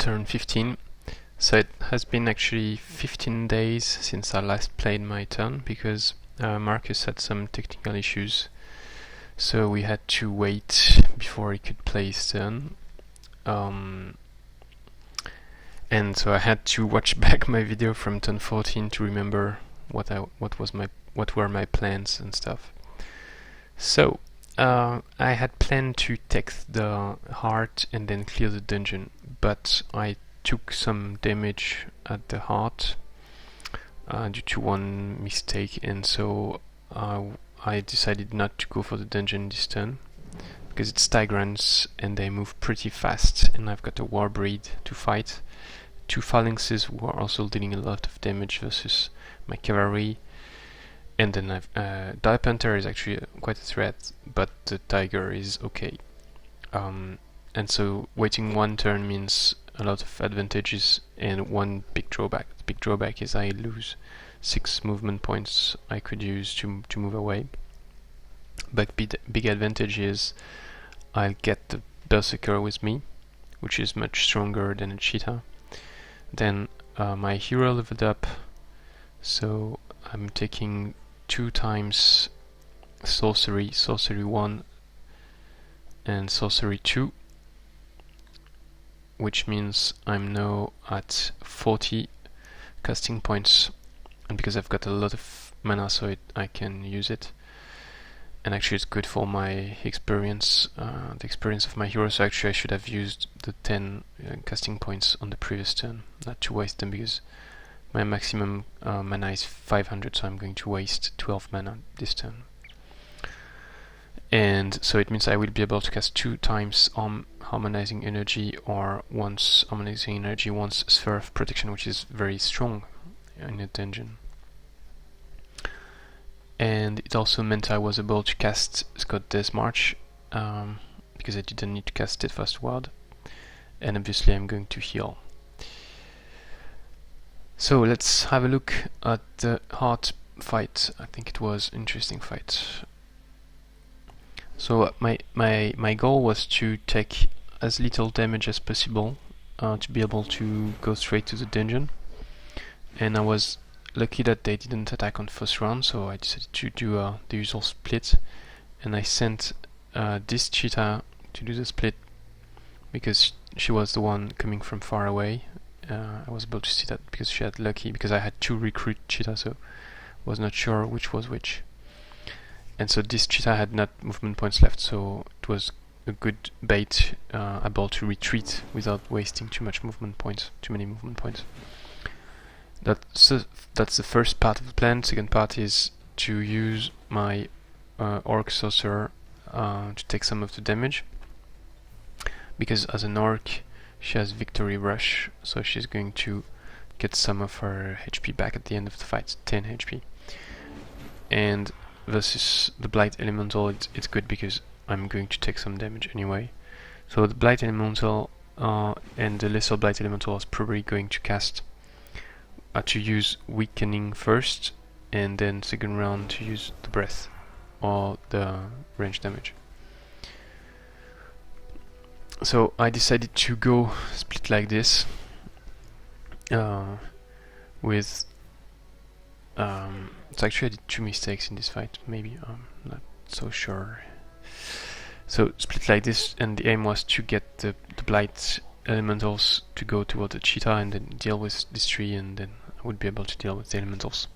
turn 15. So it has been actually 15 days since I last played my turn because Marcus had some technical issues. So we had to wait before he could play his turn. And so I had to watch back my video from turn 14 to remember what were my plans and stuff. So I had planned to take the heart and then clear the dungeon, but I took some damage at the heart due to one mistake, and so I decided not to go for the dungeon this turn because it's Tigrans and they move pretty fast, and I've got a Warbreed to fight. Two Phalanxes who are also dealing a lot of damage versus my cavalry, and then I've Dire Panther is actually quite a threat, but the Tiger is okay. And so waiting one turn means a lot of advantages and one big drawback. The big drawback is I lose 6 movement points I could use to move away. But big advantage is I'll get the Berserker with me, which is much stronger than a Cheetah. Then my hero leveled up, so I'm taking 2 times Sorcery, Sorcery 1 and Sorcery 2, which means I'm now at 40 casting points, and because I've got a lot of mana, so I can use it. And actually it's good for my experience, the experience of my hero, so actually I should have used the 10 casting points on the previous turn, not to waste them, because my maximum mana is 500, so I'm going to waste 12 mana this turn. And so it means I will be able to cast 2 times Harmonizing Energy, or once Harmonizing Energy, once Sphere of Protection, which is very strong in a dungeon. And it also meant I was able to cast Scott Death March, because I didn't need to cast Steadfast Ward, and obviously I'm going to heal. So let's have a look at the heart fight. I think it was an interesting fight. So my goal was to take as little damage as possible to be able to go straight to the dungeon, and I was lucky that they didn't attack on first round, so I decided to do the usual split, and I sent this Cheetah to do the split because she was the one coming from far away. I was able to see that because she had lucky, because I had 2 recruit Cheetahs, so was not sure which was which. And so this Cheetah had not movement points left, so it was a good bait, able to retreat without wasting too many movement points. That's the first part of the plan. Second part is to use my Orc Sorcerer to take some of the damage, because as an Orc she has Victory Rush, so she's going to get some of her HP back at the end of the fight, 10 HP. And versus the Blight Elemental, it's good because I'm going to take some damage anyway. So the Blight Elemental and the Lesser Blight Elemental is probably going to cast to use Weakening first, and then second round to use the Breath or the range damage. So I decided to go split like this with so actually I did 2 mistakes in this fight, maybe, I'm not so sure. So split like this, and the aim was to get the Blight Elementals to go toward the Cheetah and then deal with this tree, and then I would be able to deal with the Elementals.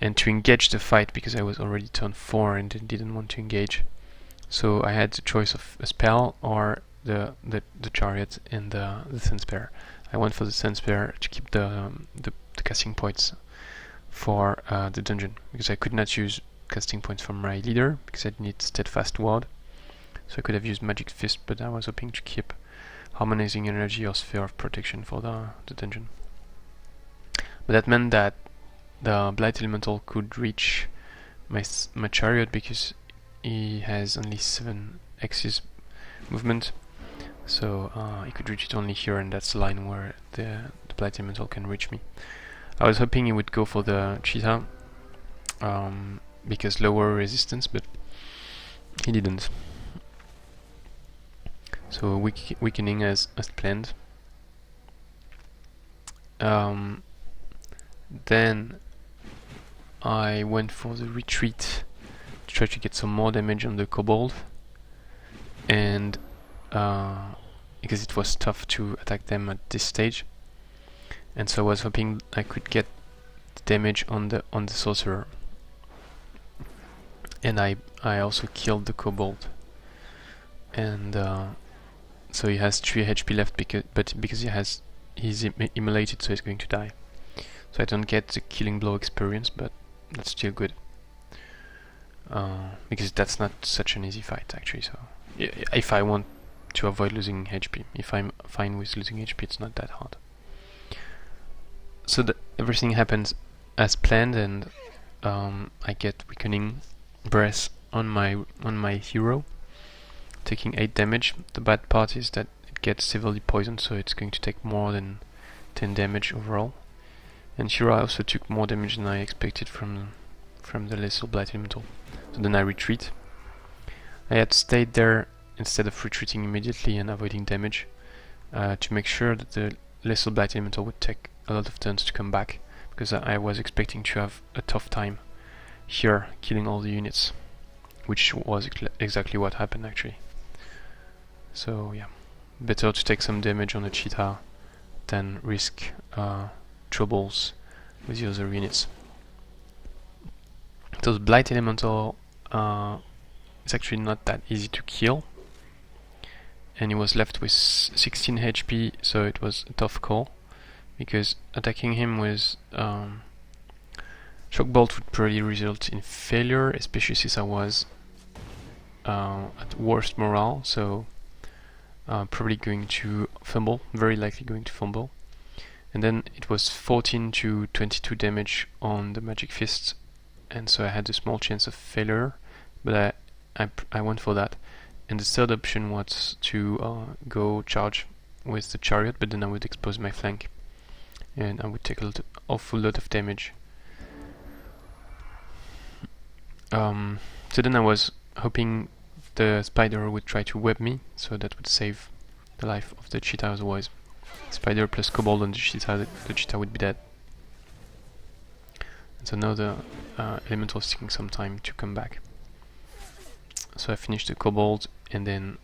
And to engage the fight, because I was already turn 4 and didn't want to engage, so I had the choice of a spell or the Chariot and the Sunspear. I went for the Sunspear to keep the casting points for the dungeon, because I could not use casting points from my leader because I need Steadfast Ward. So I could have used Magic Fist, but I was hoping to keep Harmonizing Energy or Sphere of Protection for the dungeon. But that meant that the Blight Elemental could reach my Chariot because he has only 7 axis movement, so he could reach it only here, and that's the line where the Blight Elemental can reach me. I was hoping he would go for the Cheetah because lower resistance, but he didn't. So weakening as planned, Then I went for the retreat to try to get some more damage on the Kobold, and because it was tough to attack them at this stage, and so I was hoping I could get the damage on the Sorcerer. And I also killed the Kobold, and so he has 3 HP left because he's immolated, so he's going to die. So I don't get the killing blow experience, but that's still good. Because that's not such an easy fight actually, so yeah, if I want to avoid losing HP, if I'm fine with losing HP, it's not that hard. So everything happens as planned, and I get Weakening Breath on my hero, taking 8 damage. The bad part is that it gets severely poisoned, so it's going to take more than 10 damage overall. And here I also took more damage than I expected from the Lesser Blight Elemental. So then I retreat. I had stayed there instead of retreating immediately and avoiding damage, to make sure that the Lesser Blight Elemental would take a lot of turns to come back, because I was expecting to have a tough time here killing all the units, which was exactly what happened actually. So yeah, better to take some damage on the Cheetah than risk troubles with the other units. So the Blight Elemental is actually not that easy to kill, and he was left with 16 HP, so it was a tough call, because attacking him with Shock Bolt would probably result in failure, especially since I was at worst morale, so probably going to fumble, very likely going to fumble. And then it was 14 to 22 damage on the Magic Fist, and so I had a small chance of failure, but I went for that. And the third option was to go charge with the Chariot, but then I would expose my flank, and I would take an awful lot of damage. So then I was hoping the Spider would try to web me, so that would save the life of the Cheetah, otherwise Spider plus Kobold on the Cheetah would be dead. And so now the Elemental is taking some time to come back. So I finished the Kobold, and then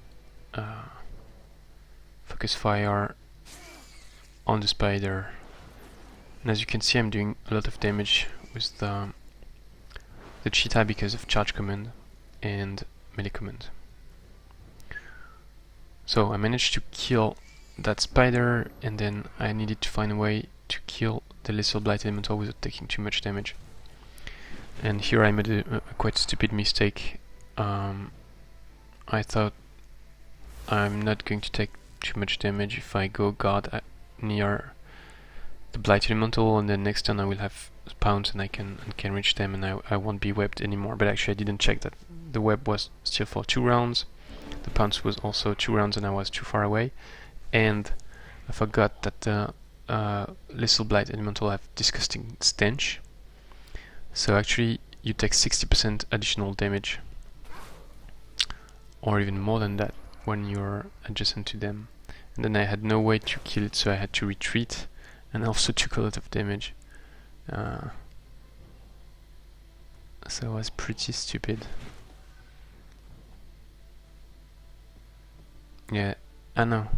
focus fire on the Spider. And as you can see, I'm doing a lot of damage with the Cheetah because of charge command and melee command. So I managed to kill that Spider, and then I needed to find a way to kill the Lesser Blight Elemental without taking too much damage. And here I made a quite stupid mistake. I thought I'm not going to take too much damage if I go guard near the Blight Elemental, and then next turn I will have pounce and I can reach them, and I won't be webbed anymore. But actually I didn't check that the web was still for 2 rounds. The pounce was also 2 rounds, and I was too far away. And I forgot that the Lesser Blight Elemental have disgusting stench. So actually you take 60% additional damage, or even more than that, when you're adjacent to them. And then I had no way to kill it, so I had to retreat, and also took a lot of damage. So it was pretty stupid. Yeah, I know.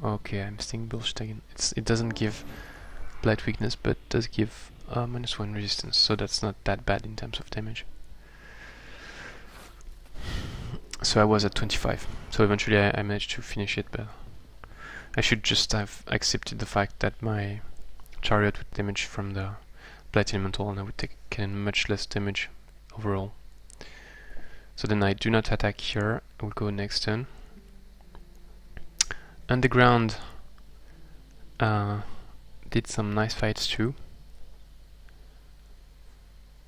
Okay, I'm stinging bullshit again. It doesn't give blight weakness, but does give -1 resistance, so that's not that bad in terms of damage. So I was at 25. So eventually I managed to finish it, but I should just have accepted the fact that my Chariot would damage from the Blight Elemental, and I would take much less damage overall. So then I do not attack here. I will go next turn. Underground did some nice fights too.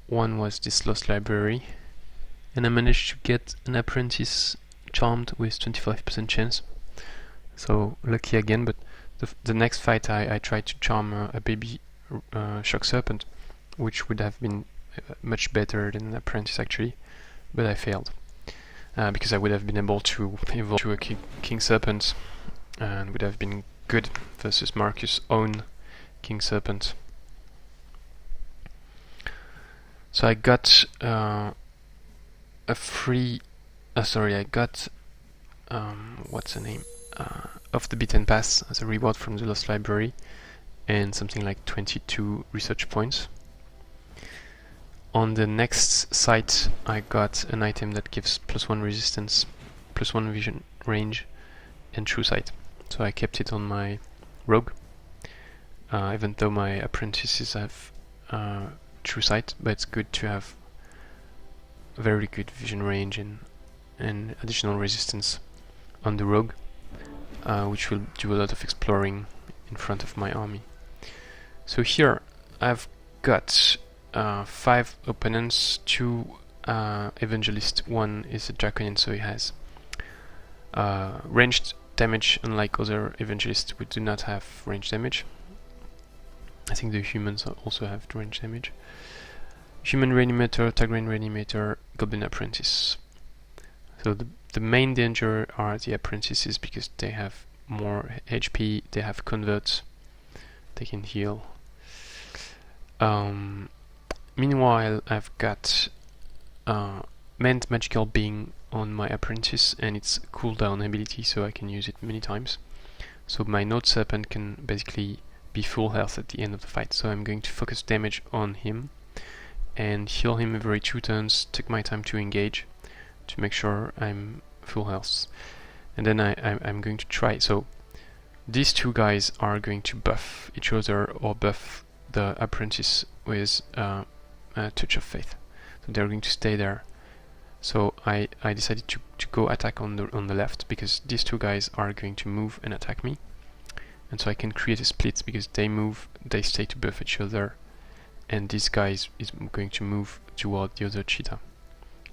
One was this Lost Library, and I managed to get an Apprentice charmed with 25% chance. So lucky again, but the next fight I tried to charm a baby Shock Serpent, which would have been much better than an Apprentice actually, but I failed. Because I would have been able to evolve to a King Serpent, and would have been good versus Marcus' own King Serpent. So I got a free... sorry, I got... what's the name? Off the Beaten Path as a reward from the Lost Library, and something like 22 research points. On the next site I got an item that gives +1 resistance, +1 vision range, and true sight. So I kept it on my rogue, even though my apprentices have true sight, but it's good to have very good vision range and additional resistance on the rogue, which will do a lot of exploring in front of my army. So here I've got 5 opponents, 2 Evangelists, 1 is a Draconian, so he has ranged damage. Unlike other Evangelists, we do not have ranged damage. I think the humans also have ranged damage. Human Reanimator, Targaryen Reanimator, Goblin Apprentice. So the main danger are the apprentices because they have more HP, they have converts, they can heal. Meanwhile, I've got Mend Magical Being on my apprentice, and it's a cooldown ability, so I can use it many times. So my Node Serpent can basically be full health at the end of the fight. So I'm going to focus damage on him and heal him every 2 turns, take my time to engage to make sure I'm full health. And then I'm going to try. So these 2 guys are going to buff each other or buff the apprentice with a Touch of Faith. So they're going to stay there. So I decided to go attack on the left because these 2 guys are going to move and attack me. And so I can create a split because they move, they stay to buff each other, and this guy is going to move toward the other cheetah.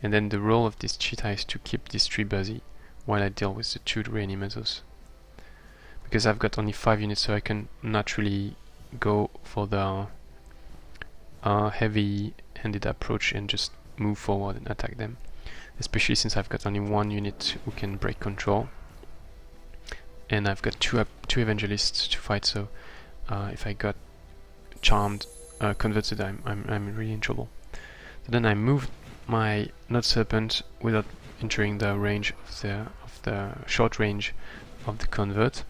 And then the role of this cheetah is to keep this tree busy while I deal with the 2 reanimators. Because I've got only 5 units, so I can naturally go for the heavy-handed approach and just move forward and attack them. Especially since I've got only 1 unit who can break control. And I've got two Evangelists to fight, so if I got charmed, converted, I'm really in trouble. So then I moved my Node Serpent without entering the range of the short range of the convert.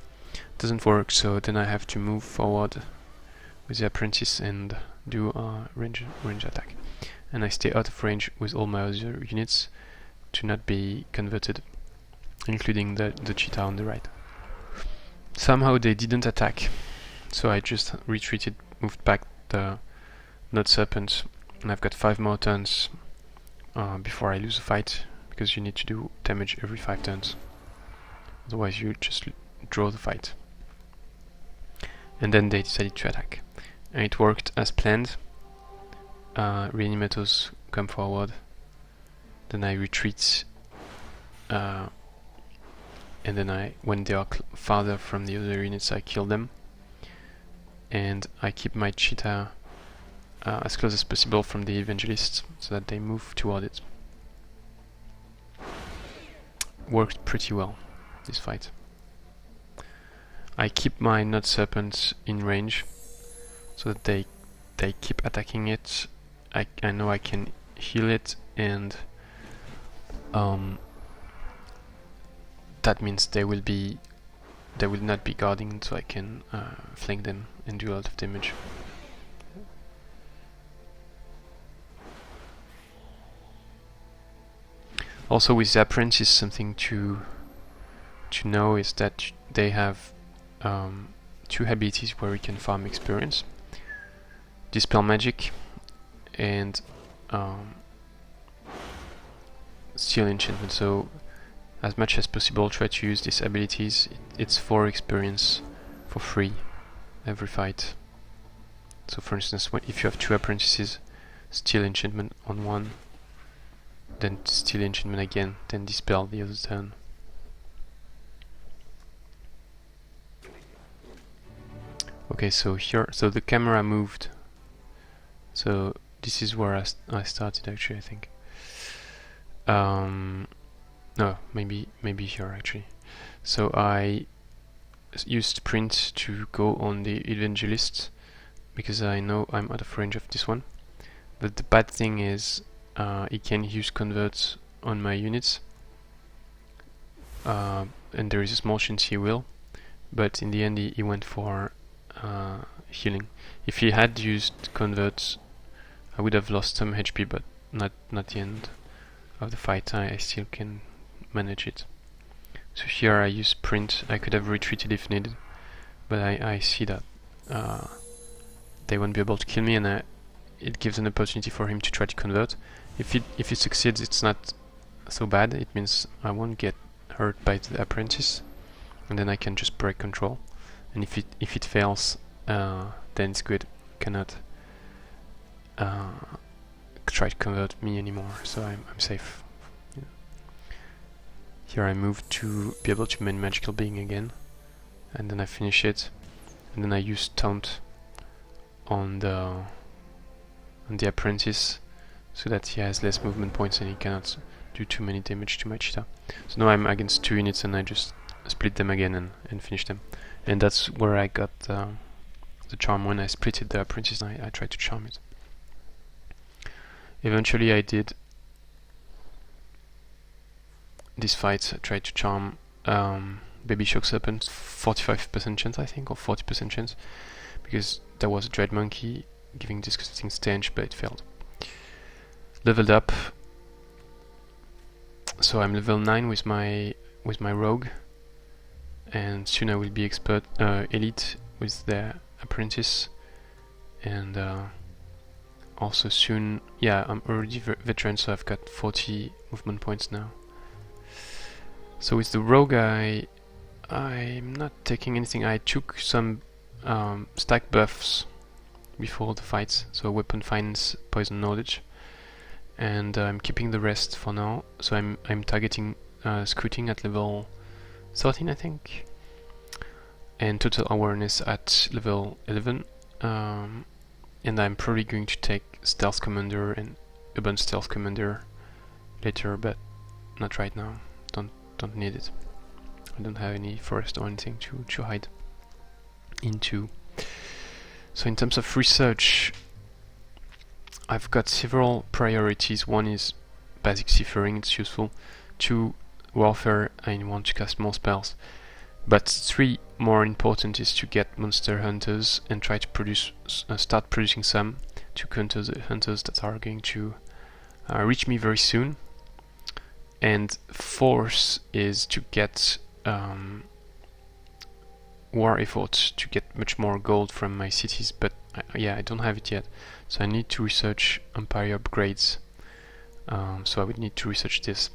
Doesn't work, so then I have to move forward with the apprentice and do a range attack. And I stay out of range with all my other units to not be converted, including the cheetah on the right. Somehow they didn't attack, so I just retreated, moved back the Node Serpent, and I've got 5 more turns before I lose the fight, because you need to do damage every 5 turns. Otherwise you just draw the fight. And then they decided to attack. And it worked as planned. Reanimators come forward. Then I retreat. And then when they are farther from the other units, I kill them. And I keep my cheetah as close as possible from the Evangelist so that they move toward it. Worked pretty well, this fight. I keep my Node Serpent in range so that they keep attacking it. I know I can heal it, and that means they will not be guarding, so I can flank them and do a lot of damage. Also with the Apprentice, something to know is that they have 2 abilities where we can farm experience. Dispel Magic and Steal Enchantment. So as much as possible try to use these abilities. It's 4 experience for free every fight. So for instance, if you have 2 apprentices, Steal Enchantment on one, then Steal Enchantment again, then Dispel the other turn. Okay, so here, so the camera moved. So this is where I started actually, I think. No, maybe here actually. So I used Sprint to go on the Evangelist, because I know I'm out of range of this one. But the bad thing is he can use converts on my units, and there is a small chance he will, but in the end he went for healing. If he had used converts, I would have lost some HP, but not the end of the fight. I still can manage it. So here I use sprint. I could have retreated if needed, but I see that they won't be able to kill me, and it gives an opportunity for him to try to convert. If he succeeds, it's not so bad. It means I won't get hurt by the apprentice, and then I can just break control. And if it fails, then it's good. Cannot try to convert me anymore, so I'm safe. Yeah. Here I move to be able to main magical being again, and then I finish it, and then I use taunt on the apprentice so that he has less movement points and he cannot do too many damage to my cheetah. So now I'm against 2 units and I just split them again and finish them. And that's where I got the charm. When I splitted the apprentice, I tried to charm it. Eventually I did this fight. I tried to charm Baby Shock Serpent, 45% chance I think, or 40% chance, because there was a Dread Monkey giving disgusting stench, but it failed. Leveled up, so I'm level 9 with my rogue, and soon I will be expert elite with the apprentice, and also soon, yeah, I'm already veteran, so I've got 40 movement points now. So with the rogue, I'm not taking anything. I took some stack buffs before the fights, so weapon finance, poison knowledge, and I'm keeping the rest for now. So I'm targeting scouting at level 13 I think, and total awareness at level 11, and I'm probably going to take stealth commander and urban stealth commander later, but not right now. Don't need it. I don't have any forest or anything to hide into. So in terms of research, I've got several priorities. One is basic seafaring, it's useful. 2, warfare, I want to cast more spells. But 3, more important, is to get monster hunters and try to produce, start producing some to counter the hunters that are going to reach me very soon. And 4th is to get war efforts to get much more gold from my cities, but yeah, I don't have it yet, so I need to research empire upgrades. So I would need to research this.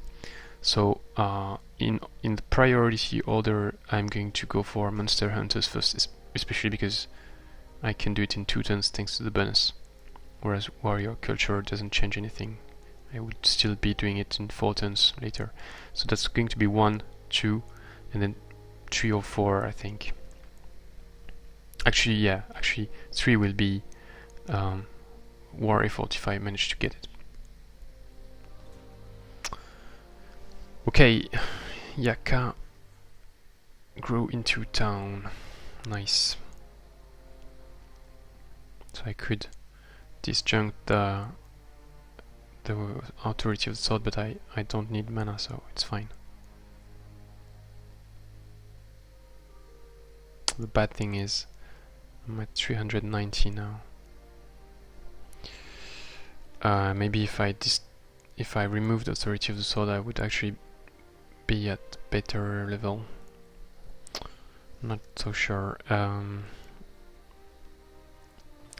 So in the priority order, I'm going to go for monster hunters first, especially because I can do it in 2 turns thanks to the bonus, whereas warrior culture doesn't change anything. I would still be doing it in 4 turns later. So that's going to be 1, 2, and then 3 or 4 I think. Actually 3 will be war effort if I manage to get it. Okay, Yaka grew into town. Nice. So I could disjunct the authority of the sword, but I don't need mana, so it's fine. The bad thing is I'm at 390 now. Maybe if I remove the authority of the sword, I would actually be at better level. Not so sure.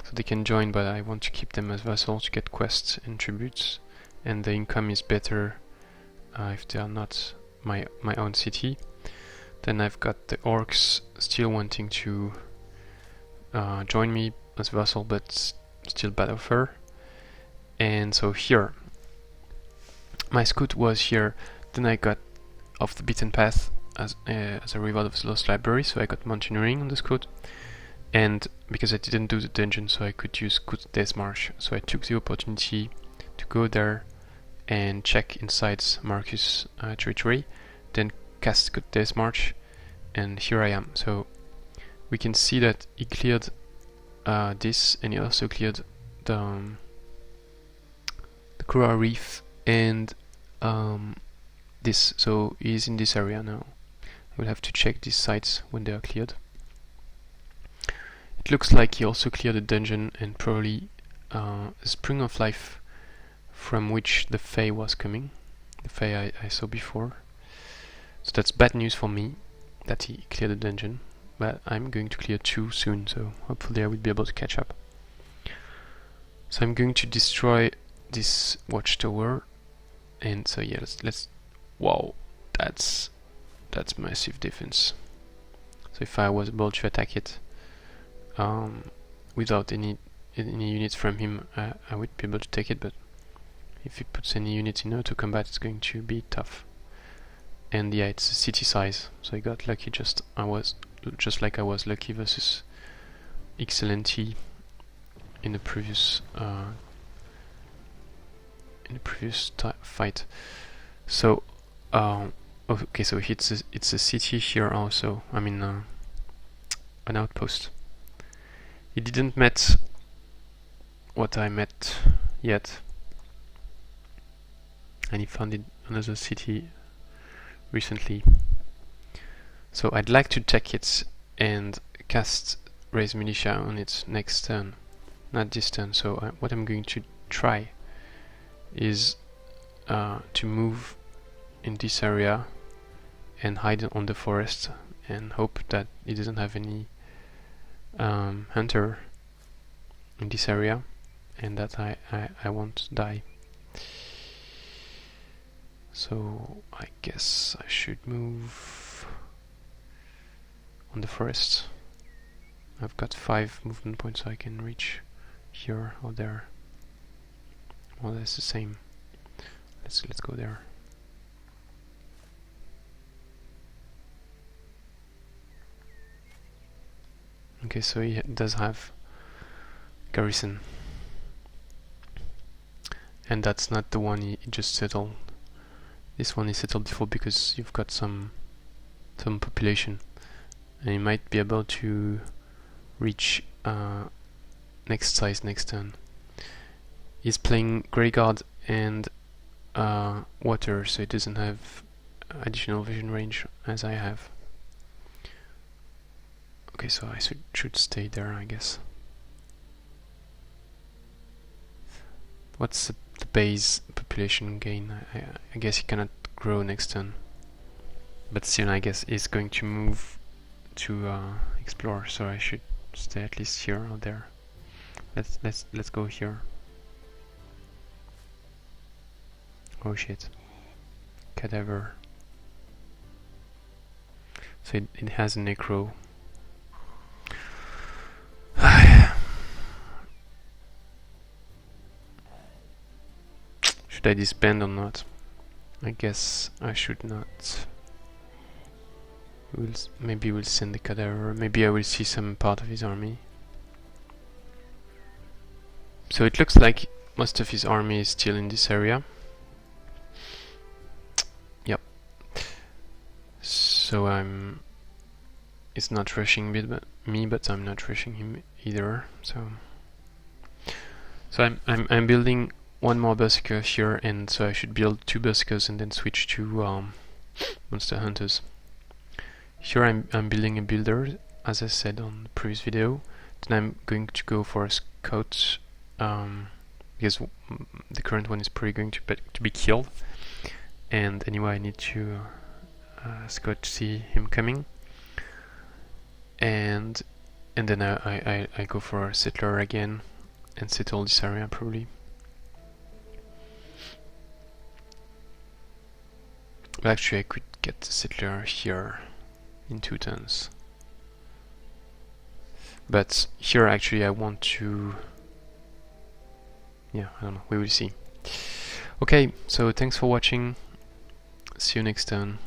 So they can join, but I want to keep them as vassals to get quests and tributes, and the income is better if they are not my own city. Then I've got the orcs still wanting to join me as vassal, but still bad offer. And so here, my scout was here. Then I got off the beaten path as a reward of the lost library, so I got mountaineering on the scout. And because I didn't do the dungeon, so I could use Scout Death March, so I took the opportunity to go there and check inside Marcus territory, then cast Scout Death March, and here I am. So we can see that he cleared this, and he also cleared the Coral Reef and this, so he's in this area now. I will have to check these sites when they are cleared. It looks like he also cleared a dungeon and probably a Spring of Life from which the Fae was coming, the Fae I saw before. So that's bad news for me that he cleared a dungeon, but I'm going to clear 2 soon, so hopefully I will be able to catch up. So I'm going to destroy this Watchtower, and so yeah, let's wow, that's massive defense. So if I was able to attack it without any units from him, I would be able to take it, but if he puts any units in auto combat, it's going to be tough. And yeah, it's a city size, so I got lucky. Just like I was lucky versus XLNT in the previous fight. So okay, so it's a city here also. I mean an outpost. He didn't met what I met yet, and he founded another city recently. So I'd like to take it and cast Raise Militia on its next turn, not this turn. So what I'm going to try is to move in this area and hide on the forest and hope that it doesn't have any hunter in this area, and that I won't die. So I guess I should move on the forest. I've got 5 movement points, so I can reach here or there. Well, that's the same. Let's go there. Okay, so he does have garrison, and that's not the one he just settled. This one is settled before because you've got some population, and you might be able to reach next size next turn. He's playing Greyguard and water, so it doesn't have additional vision range as I have. Okay, so I should stay there, I guess. What's the base population gain? I guess he cannot grow next turn, but still I guess he's going to move to explore, so I should stay at least here or there. Let's go here. Oh shit. Cadaver. So it has a necro. Should I disband or not? I guess I should not. Maybe we'll send the Cadaver. Maybe I will see some part of his army. So it looks like most of his army is still in this area. Yep. So it's not rushing me, but I'm not rushing him either. So I'm building one more Berserker here, and so I should build 2 Berserkers and then switch to Monster Hunters. Here I'm building a builder, as I said on the previous video. Then I'm going to go for a scout, because the current one is probably going to be killed. And anyway, I need to scout to see him coming. And then I go for a settler again and settle this area probably. But actually I could get the settler here in 2 turns. But here actually I want to... yeah, I don't know, we will see. Okay, so thanks for watching. See you next turn.